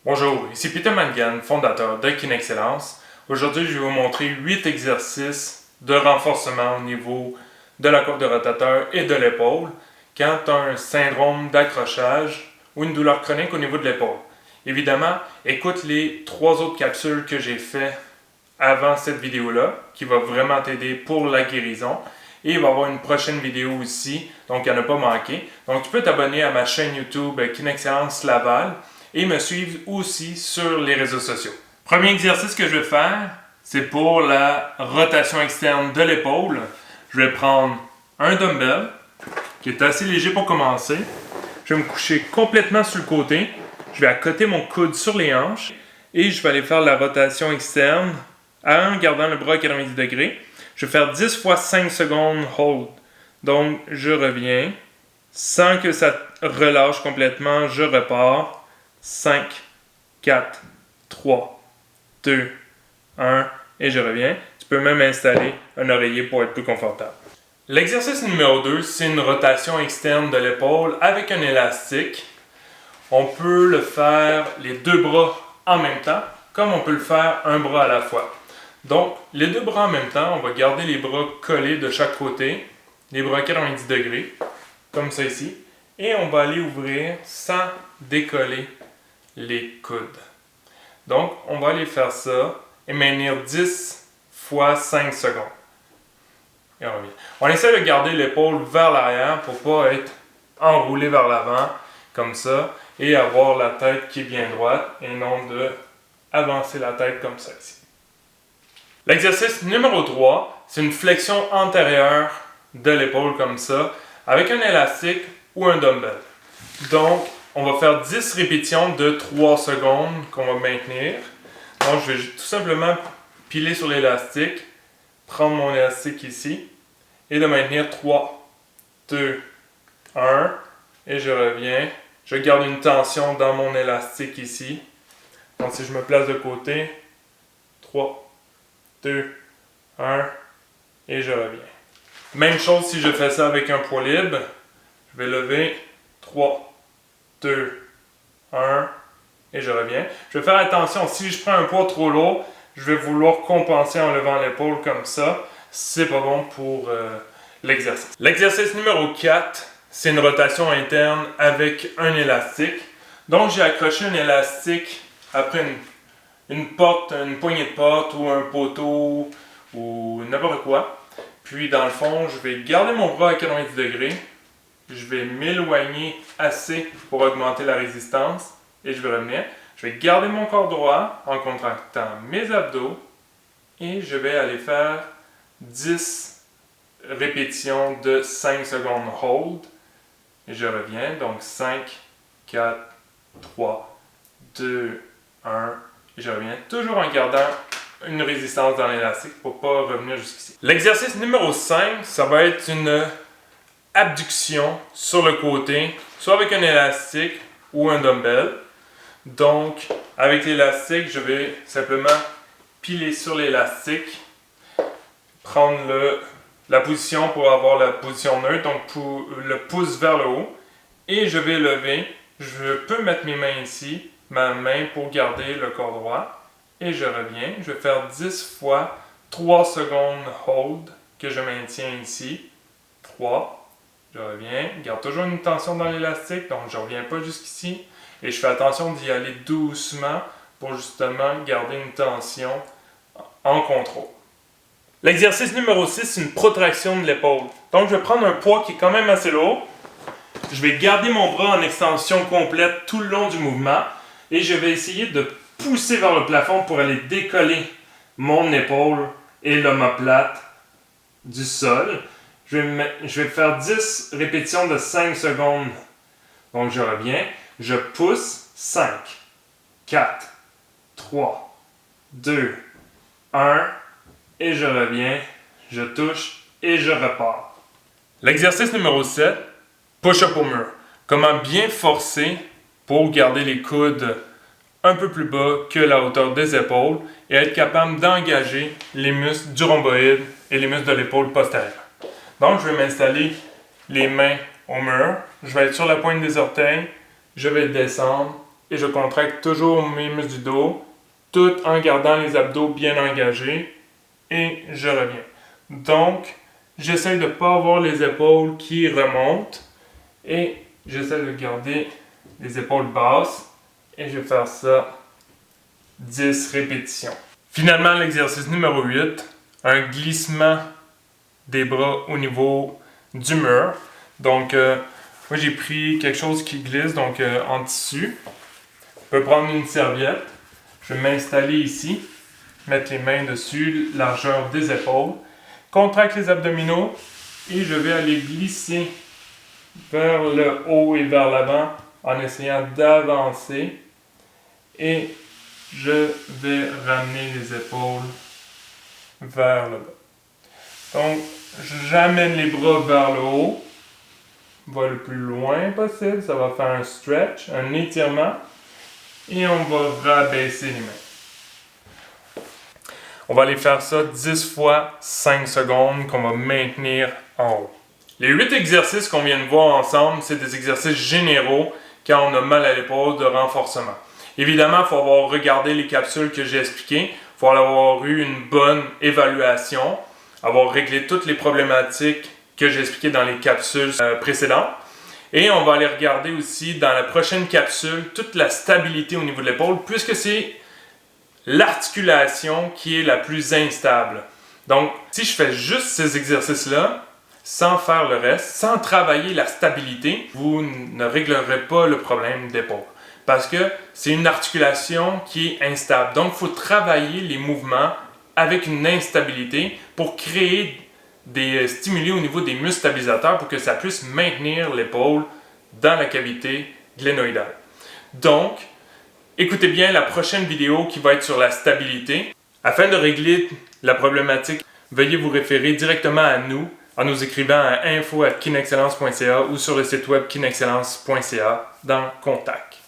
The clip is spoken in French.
Bonjour, ici Peter Mangan, fondateur de KinExcellence. Aujourd'hui, je vais vous montrer 8 exercices de renforcement au niveau de la courbe de rotateur et de l'épaule quand tu as un syndrome d'accrochage ou une douleur chronique au niveau de l'épaule. Évidemment, écoute les 3 autres capsules que j'ai fait avant cette vidéo-là qui va vraiment t'aider pour la guérison. Et il va y avoir une prochaine vidéo aussi, donc à ne pas manquer. Donc tu peux t'abonner à ma chaîne YouTube KinExcellence Laval et me suivre aussi sur les réseaux sociaux. Premier exercice que je vais faire, c'est pour la rotation externe de l'épaule. Je vais prendre un dumbbell qui est assez léger pour commencer. Je vais me coucher complètement sur le côté. Je vais accoter mon coude sur les hanches et je vais aller faire la rotation externe en gardant le bras à 90 degrés. Je vais faire 10 fois 5 secondes hold. Donc, je reviens. Sans que ça relâche complètement, je repars. 5, 4, 3, 2, 1 et je reviens. Tu peux même installer un oreiller pour être plus confortable. L'exercice numéro 2, c'est une rotation externe de l'épaule avec un élastique. On peut le faire les deux bras en même temps, comme on peut le faire un bras à la fois. Donc, les deux bras en même temps, on va garder les bras collés de chaque côté, les bras à 90 degrés, comme ça ici, et on va aller ouvrir sans décoller les coudes. Donc, on va aller faire ça et maintenir 10 fois 5 secondes. Et on revient. On essaie de garder l'épaule vers l'arrière pour ne pas être enroulé vers l'avant, comme ça, et avoir la tête qui est bien droite, et non de avancer la tête comme ça ici. L'exercice numéro 3, c'est une flexion antérieure de l'épaule comme ça, avec un élastique ou un dumbbell. Donc, on va faire 10 répétitions de 3 secondes qu'on va maintenir. Donc, je vais tout simplement piler sur l'élastique, prendre mon élastique ici, et de maintenir 3, 2, 1, et je reviens. Je garde une tension dans mon élastique ici. Donc, si je me place de côté, 3, 2, 1, et je reviens. Même chose si je fais ça avec un poids libre. Je vais lever 3, 2, 1, et je reviens. Je vais faire attention, si je prends un poids trop lourd, je vais vouloir compenser en levant l'épaule comme ça. C'est pas bon pour l'exercice. L'exercice numéro 4, c'est une rotation interne avec un élastique. Donc j'ai accroché un élastique après une porte, une poignée de porte ou un poteau ou n'importe quoi. Puis dans le fond, je vais garder mon bras à 90 degrés. Je vais m'éloigner assez pour augmenter la résistance et je vais revenir. Je vais garder mon corps droit en contractant mes abdos et je vais aller faire 10 répétitions de 5 secondes hold et je reviens. Donc 5, 4, 3, 2, 1 et je reviens. Toujours en gardant une résistance dans l'élastique pour ne pas revenir jusqu'ici. L'exercice numéro 5, ça va être une abduction sur le côté, soit avec un élastique ou un dumbbell. Donc, avec l'élastique, je vais simplement piler sur l'élastique, prendre la position pour avoir la position neutre, donc pour le pouce vers le haut, et je vais lever. Je peux mettre mes mains ici, ma main pour garder le corps droit, et je reviens. Je vais faire 10 fois 3 secondes hold que je maintiens ici. 3, je reviens, garde toujours une tension dans l'élastique, donc je ne reviens pas jusqu'ici. Et je fais attention d'y aller doucement pour justement garder une tension en contrôle. L'exercice numéro 6, c'est une protraction de l'épaule. Donc je vais prendre un poids qui est quand même assez lourd. Je vais garder mon bras en extension complète tout le long du mouvement. Et je vais essayer de pousser vers le plafond pour aller décoller mon épaule et l'omoplate du sol. Je vais faire 10 répétitions de 5 secondes. Donc, je reviens. Je pousse. 5, 4, 3, 2, 1. Et je reviens. Je touche et je repars. L'exercice numéro 7, push-up au mur. Comment bien forcer pour garder les coudes un peu plus bas que la hauteur des épaules et être capable d'engager les muscles du rhomboïde et les muscles de l'épaule postérieure. Donc, je vais m'installer les mains au mur. Je vais être sur la pointe des orteils. Je vais descendre et je contracte toujours mes muscles du dos, tout en gardant les abdos bien engagés, et je reviens. Donc, j'essaie de ne pas avoir les épaules qui remontent, et j'essaie de garder les épaules basses, et je vais faire ça 10 répétitions. Finalement, l'exercice numéro 8, un glissement des bras au niveau du mur. Donc, moi j'ai pris quelque chose qui glisse, donc en tissu. Je peux prendre une serviette, je vais m'installer ici, mettre les mains dessus, largeur des épaules, contracte les abdominaux et je vais aller glisser vers le haut et vers l'avant en essayant d'avancer et je vais ramener les épaules vers le bas. Donc, j'amène les bras vers le haut, va le plus loin possible, ça va faire un stretch, un étirement, et on va rabaisser les mains. On va aller faire ça 10 fois 5 secondes qu'on va maintenir en haut. Les 8 exercices qu'on vient de voir ensemble, c'est des exercices généraux quand on a mal à l'épaule de renforcement. Évidemment, il faut avoir regardé les capsules que j'ai expliquées, il faut avoir eu une bonne évaluation, avoir réglé toutes les problématiques que j'ai expliquées dans les capsules précédentes. Et on va aller regarder aussi dans la prochaine capsule toute la stabilité au niveau de l'épaule, puisque c'est l'articulation qui est la plus instable. Donc, si je fais juste ces exercices-là, sans faire le reste, sans travailler la stabilité, vous ne réglerez pas le problème d'épaule. Parce que c'est une articulation qui est instable. Donc, il faut travailler les mouvements avec une instabilité pour créer des stimuli au niveau des muscles stabilisateurs pour que ça puisse maintenir l'épaule dans la cavité glénoïdale. Donc, écoutez bien la prochaine vidéo qui va être sur la stabilité. Afin de régler la problématique, veuillez vous référer directement à nous en nous écrivant à info@kinexcellence.ca ou sur le site web kinexcellence.ca dans Contact.